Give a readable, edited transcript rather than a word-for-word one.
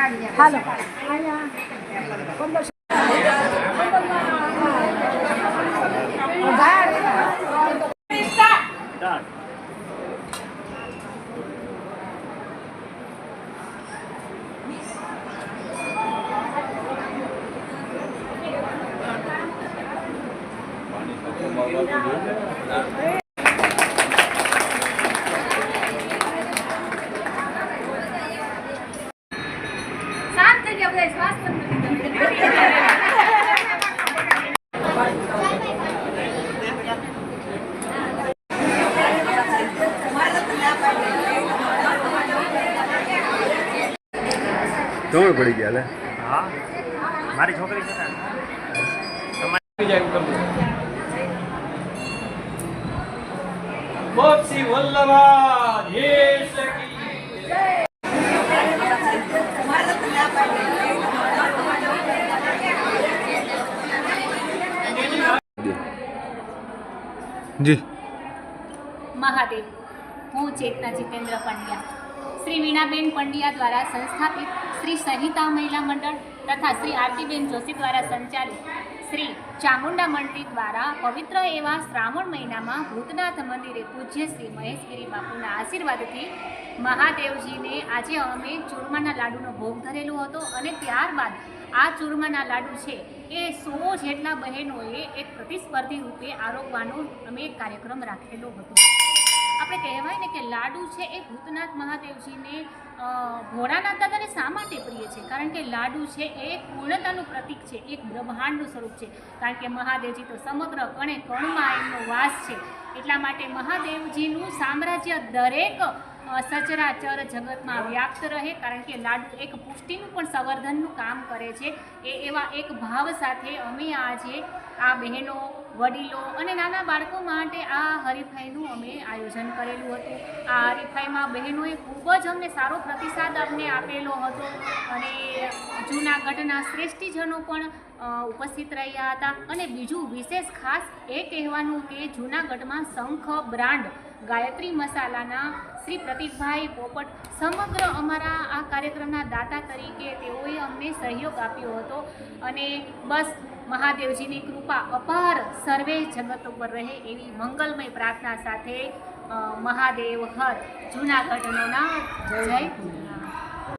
હાલો ધોળ પડી ગયા લે. હા મારી છોકરી છે ને મોક્ષી વલ્લભા દેશ કી જી. મહાદેવ, હું ચેતના જીતેન્દ્ર પંડ્યા, શ્રી વીણાબેન પંડ્યા દ્વારા સંસ્થાપિત શ્રી સંહિતા મહિલા મંડળ તથા શ્રી આરતીબેન જોશી દ્વારા સંચાલિત શ્રી ચામુંડા મંડળી દ્વારા પવિત્ર એવા શ્રાવણ મહિનામાં ભૂતનાથ મંદિરે પૂજ્ય શ્રી મહેશગીરી બાપુના આશીર્વાદથી મહાદેવજીને આજે અમે ચૂરમાના લાડુનો ભોગ ધરેલો હતો અને ત્યારબાદ આ ચૂરમાના લાડુ છે એ 100 જેટલા બહેનોએ એક પ્રતિસ્પર્ધી રૂપે આરોગવાનો અમે એક કાર્યક્રમ રાખેલો હતો. આપણે કહેવાય ને કે લાડુ છે એ ભૂતનાથ મહાદેવજીને ભોળાનાથ દાદાને શા માટે પ્રિય છે? કારણ કે લાડુ છે એ પૂર્ણતાનું પ્રતીક છે, એક બ્રહ્માંડનું સ્વરૂપ છે. કારણ કે મહાદેવજી તો સમગ્ર કણે કણમાં એમનો વાસ છે. એટલા માટે મહાદેવજીનું સામ્રાજ્ય દરેક સચરાચર જગતમાં વ્યાપ્ત રહે. કારણ કે લાડુ એક પુષ્ટિનું પણ સંવર્ધનનું કામ કરે છે. એવા એક ભાવ સાથે અમે આજે આ બહેનો, વડીલો અને નાના બાળકો માટે આ હરીફાઈનું અમે આયોજન કરેલું હતું. આ હરીફાઈમાં બહેનોએ ખૂબ જ અમને સારો પ્રતિસાદ અમને આપેલો હતો અને જૂનાગઢના શ્રેષ્ઠીજનો પણ ઉપસ્થિત રહ્યા હતા. અને બીજું વિશેષ ખાસ એ કહેવાનું કે જૂનાગઢમાં શંખ બ્રાન્ડ ગાયત્રી મસાલાના શ્રી પ્રતિકભાઈ પોપટ સમગ્ર અમારા આ કાર્યક્રમના દાતા તરીકે તેઓએ અમને સહયોગ આપ્યો હતો. અને બસ મહાદેવજીની કૃપા અપાર સર્વે જગત ઉપર રહે એવી મંગલમય પ્રાર્થના સાથે મહાદેવ હર જૂનાગઢનો નાથ જય.